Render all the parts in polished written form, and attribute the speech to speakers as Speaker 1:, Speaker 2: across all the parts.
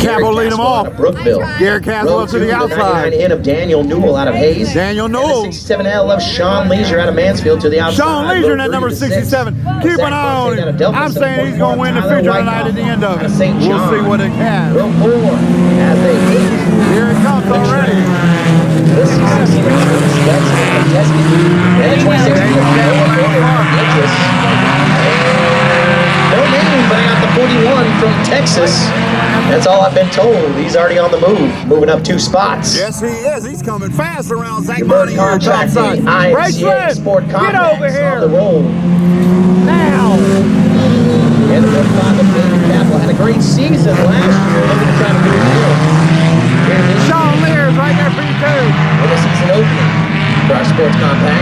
Speaker 1: Capel lead them off.
Speaker 2: Brookville.
Speaker 1: Garrett Caswell to the outside.
Speaker 2: 99 in of Daniel Newell out of Hayes.
Speaker 1: Daniel Newell.
Speaker 2: 67L of Sean Leisure out of Mansfield to the outside.
Speaker 1: Sean Leisure in that number 67. Keep an eye on him. I'm saying he's going to win the feature tonight at the end of it. We'll see what it can.
Speaker 2: Row 4 as they hit.
Speaker 1: Here it comes already.
Speaker 2: The 16 of and the 26 of no name, but I got the 41 from Texas. That's all I've been told. He's already on the move, moving up 2 spots.
Speaker 1: Yes, he is. He's coming fast around Zach
Speaker 2: Money here outside. IMCA Sport Complex.
Speaker 1: Get over here.
Speaker 2: On the roll.
Speaker 1: Now.
Speaker 2: And the 45 of David Capel had a great season last year. Looking to try to do it again.
Speaker 1: Sean Lear's right there for you too.
Speaker 2: And this is an opening for our sports complex.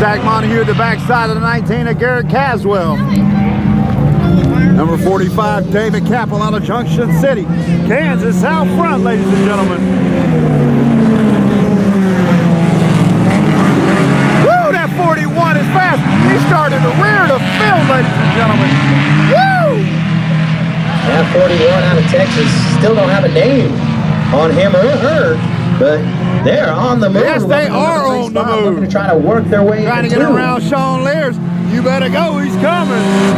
Speaker 1: Zach Montague at the backside of the 19 of Garrett Caswell. Number 45, David Capel out of Junction City, Kansas, out front, ladies and gentlemen. Woo, that 41 is fast. He started to rear the field, ladies and gentlemen. Woo!
Speaker 2: That 41 out of Texas, still don't have a name on him or her, but they're on the move.
Speaker 1: Yes, they are on the move.
Speaker 2: Looking to try to work their way
Speaker 1: trying to get around Sean Lears. You better go, he's coming. He's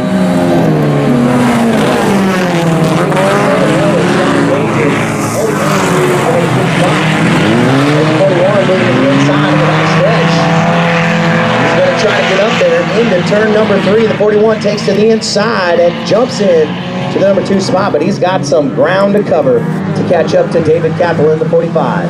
Speaker 1: going to try to get up there into turn number 3. The 41 takes to the inside and jumps in to the number 2 spot, but he's got some ground to cover to catch up to David Capel in the 45.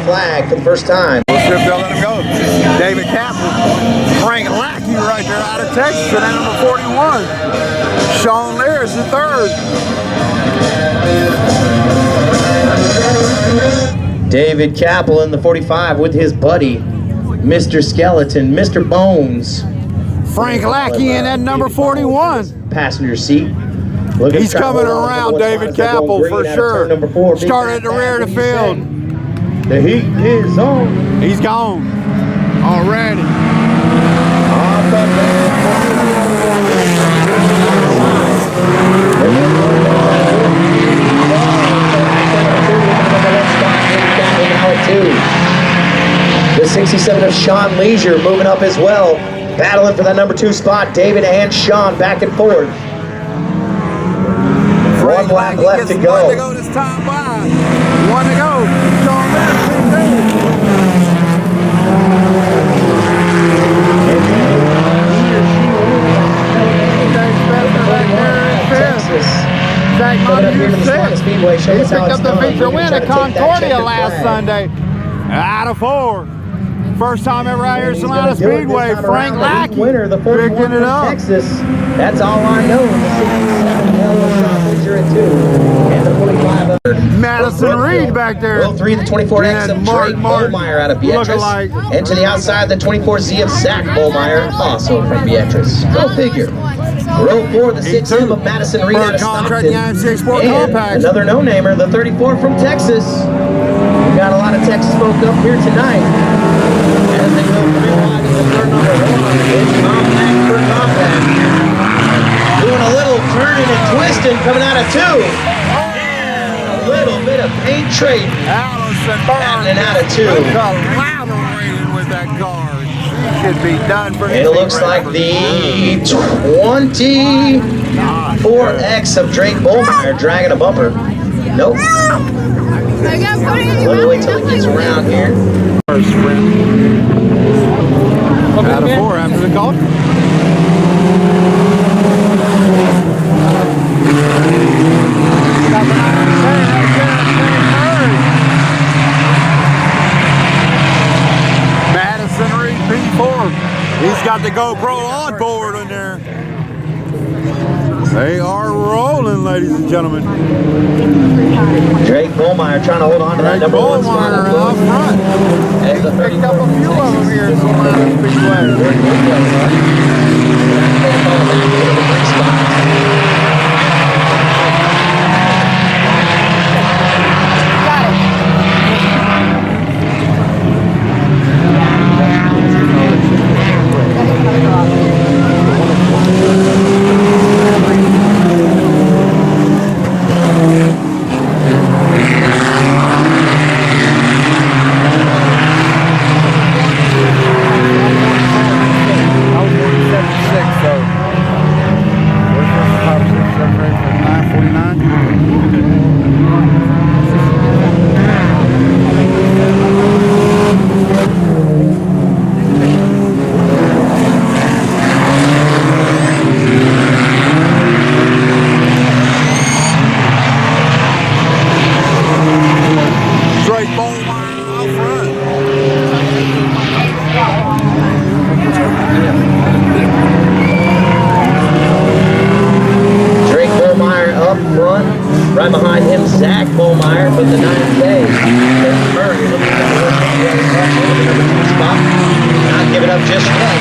Speaker 1: Flag for the first time. We'll see if they'll let him go. David Capel, Frank Lackey right there out of Texas, and number 41. Sean Lears the 3rd.
Speaker 2: David Capel in the 45 with his buddy, Mr. Skeleton, Mr. Bones.
Speaker 1: Frank Lackey in that number 41.
Speaker 2: Passenger seat.
Speaker 1: He's coming around, David Capel, for sure. Started at the rear of the field.
Speaker 2: The heat is on.
Speaker 1: He's gone already.
Speaker 2: The 67 of Sean Leisure moving up as well. Battling for that number 2 spot. David and Sean back and forth. One lap left to go.
Speaker 1: One to go this time by. One to go. Sean Lears. Zach Montague
Speaker 2: Speedway.
Speaker 1: he picked up the feature win at Concordia last Sunday. Out of 4. First time ever out here at Salina Speedway. Frank Lackey
Speaker 2: winner, the 41
Speaker 1: picking it up.
Speaker 2: Texas. That's all I know. The 67 at 2. And the 45
Speaker 1: Madison Reed back there.
Speaker 2: Row 3, the 24X of Drake Bollmeyer out of Beatrice. And to the outside, the 24Z of Zach Bollmeyer, also from Beatrice. Go figure. Row 4, the 6M of Madison Reed out of Stockton.
Speaker 1: IMCA Sport Compact.
Speaker 2: Another no-namer, the 34 from Texas. We got a lot of Texas folk up here tonight. As they go 3-wide into turn number 1. It's compact for compact. Doing a little turning and twisting coming out of 2. And a little bit of paint trading.
Speaker 1: Allison Burns
Speaker 2: out of 2.
Speaker 1: Collaborating with that car. Should be done for
Speaker 2: it looks like the 24X of Drake Bollmeyer dragging a bumper. Nope. Let me wait till he gets around here.
Speaker 1: First sprint. Out of 4 after the call. Madison Reed P4. He's got the GoPro on board in there. They are rolling, ladies and gentlemen.
Speaker 2: Drake Bollmeyer trying to hold on to that number 1 spot
Speaker 1: up front.
Speaker 2: As the
Speaker 1: Picked up a few of them here at Salina Speedway.
Speaker 2: front. Right behind him, Zach Bollmeyer from the 9K. Murray looking at the number 2 spot. Not giving up just yet.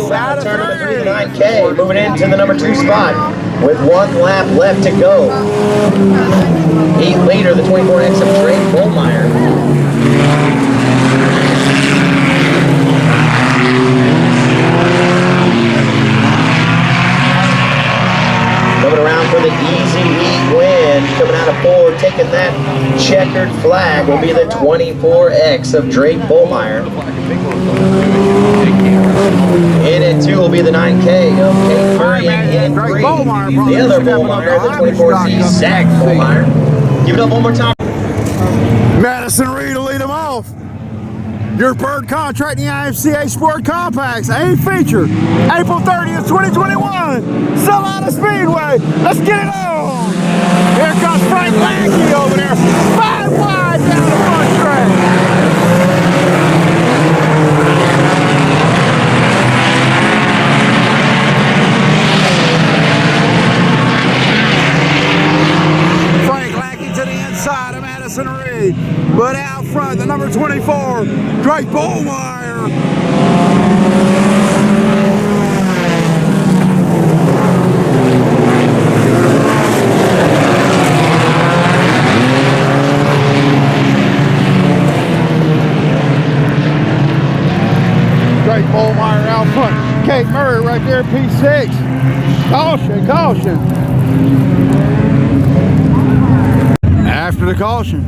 Speaker 2: Out of turn number 3, 9K, moving into the number 2 spot with 1 lap left to go. 8 leader, the 24X of Drake Bollmeyer. Coming around for the easy heat win, coming out of 4, taking that checkered flag will be the 24X of Drake Bollmeyer. In at 2 will be the 9K of Kate Murray, and in 3, the other Bollmeyer, the 24C, Zach Bollmeyer. Give it up one more time.
Speaker 3: Madison Reed will lead them off. Your Bird Contracting IMCA Sport Compacts, A feature, April 30th, 2021, Salina Speedway. Let's get it on. Here comes Frank Lackey over there, 5 wide down the front track. Reed, but out front, the number 24, Drake Bollmeyer. Drake Bollmeyer out front. Kate Murray right there, P6. Caution, caution. After the caution,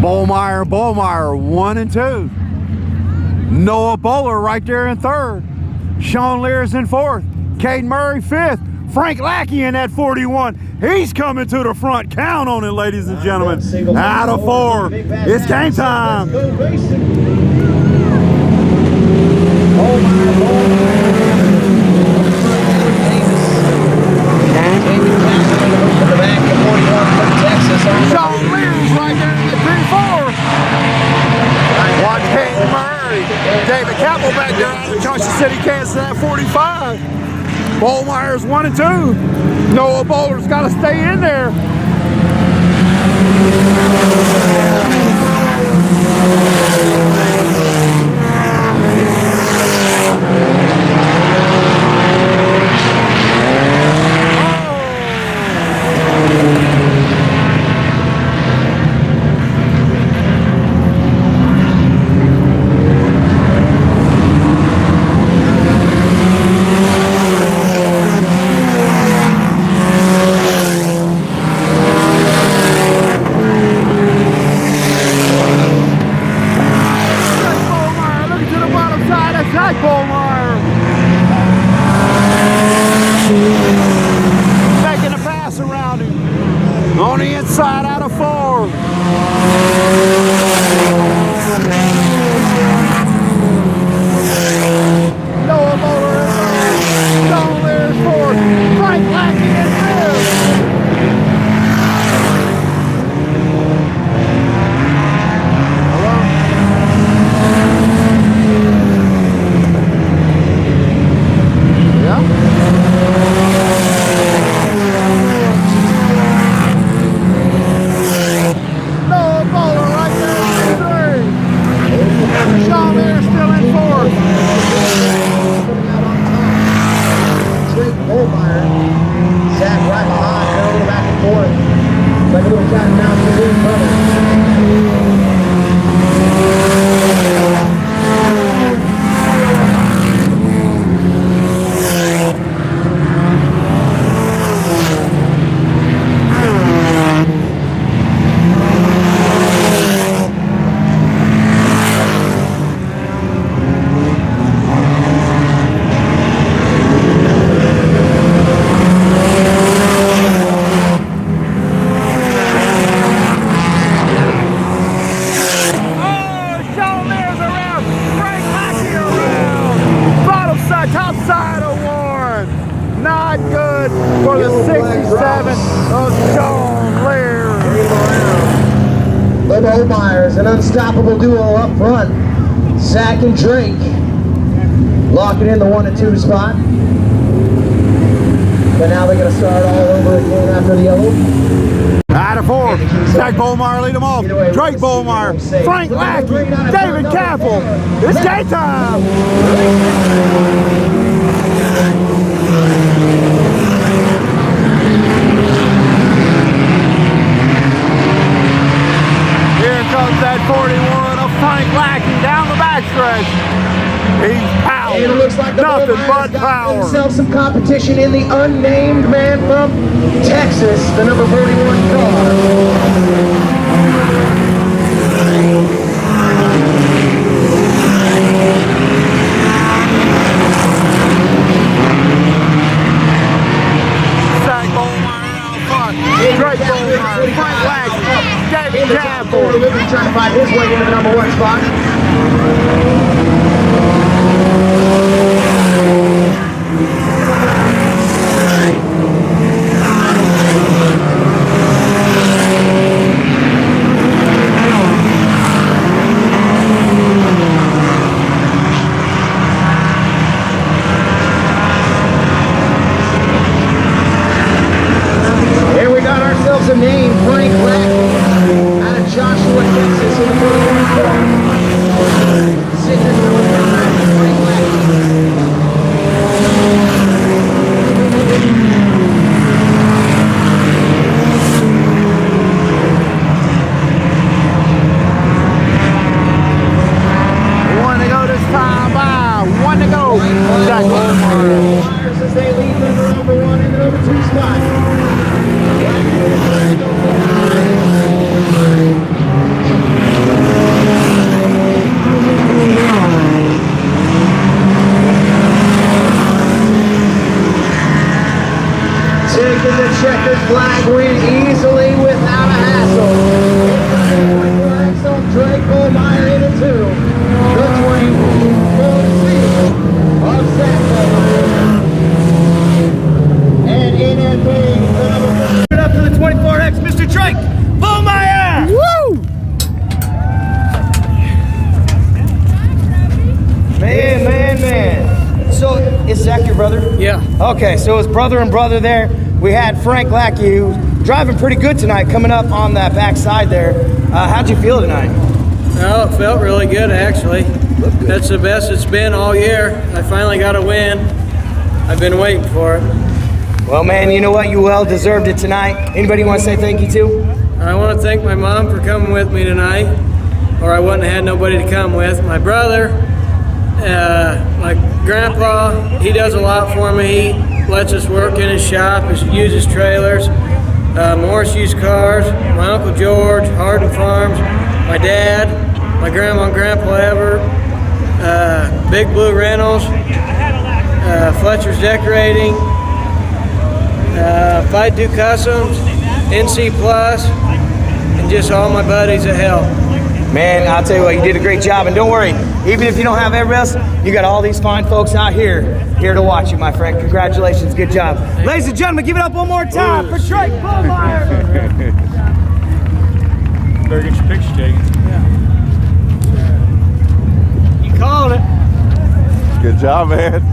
Speaker 3: Bollmeyer, 1 and 2. Noah Bowler right there in 3rd. Sean Lear's in 4th. Caden Murray 5th. Frank Lackey in that 41. He's coming to the front. Count on it, ladies and gentlemen. Out of 4. It's game time. Sean Lear's right there in the 3-4. Watch Caden Murray. David Capel back there out of Junction City, Kansas at 45. Bollmeyer's 1 and 2. Noah Bowler's got to stay in there.
Speaker 1: unstoppable duo up front, Zach and Drake, locking in the 1 and 2 spot. But now they're going to start all over again after the yellow.
Speaker 3: Out of 4, Zach Bollmeyer lead them off. Drake Bollmeyer, Frank Lackey, David Capel. It's game time. Here comes that 41 of Frank Lackey down the backstretch. He's power.
Speaker 1: And it looks like the
Speaker 3: Nothing but
Speaker 1: got
Speaker 3: power.
Speaker 1: themselves some competition in the unnamed man from Texas, the number 41 car.
Speaker 3: Zach Bollmeyer out front. Drake Bollmeyer, Frank Lackey, David Capel.
Speaker 1: Trying to find his way into the number 1 spot. Here we got ourselves a name, Frank Lackey, out of Joshua, Texas, in the 41 car. Sitting in the number 1, Frank Lackey.
Speaker 3: One to go this time by. One to go. Zach Bollmeyer.
Speaker 1: Flyers as they lead the number 1 and the number 2 spot. Taking the checkered flag win easily without a hassle. Drake Bollmeyer in it too. The 24 of Zach Bollmeyer. And in at the number 4.
Speaker 2: Give it up to the 24X, Mr. Drake Bollmeyer!
Speaker 3: Woo!
Speaker 2: Man. So, is Zach your brother?
Speaker 4: Yeah.
Speaker 2: Okay, so his brother and brother there. We had Frank Lackey, who's driving pretty good tonight, coming up on that backside there. How'd you feel tonight?
Speaker 4: Well, it felt really good, actually. That's the best it's been all year. I finally got a win. I've been waiting for it.
Speaker 2: Well, man, you know what? You well deserved it tonight. Anybody want to say thank you to?
Speaker 4: I want to thank my mom for coming with me tonight, or I wouldn't have had nobody to come with. My brother, my grandpa, he does a lot for me. He lets us work in his shop, uses trailers. Morris Used Cars, my Uncle George, Hardin Farms, my dad, my grandma and grandpa Everett, Big Blue Rentals, Fletcher's Decorating, Fight Do Customs, NC Plus, and just all my buddies that help.
Speaker 2: Man, I'll tell you what, you did a great job. And don't worry, even if you don't have everybody else, you got all these fine folks out here to watch you, my friend. Congratulations, good job. Ladies and gentlemen, give it up one more time for Drake Bollmeyer.
Speaker 3: Better get your picture taken.
Speaker 4: You called it.
Speaker 3: Good job, man.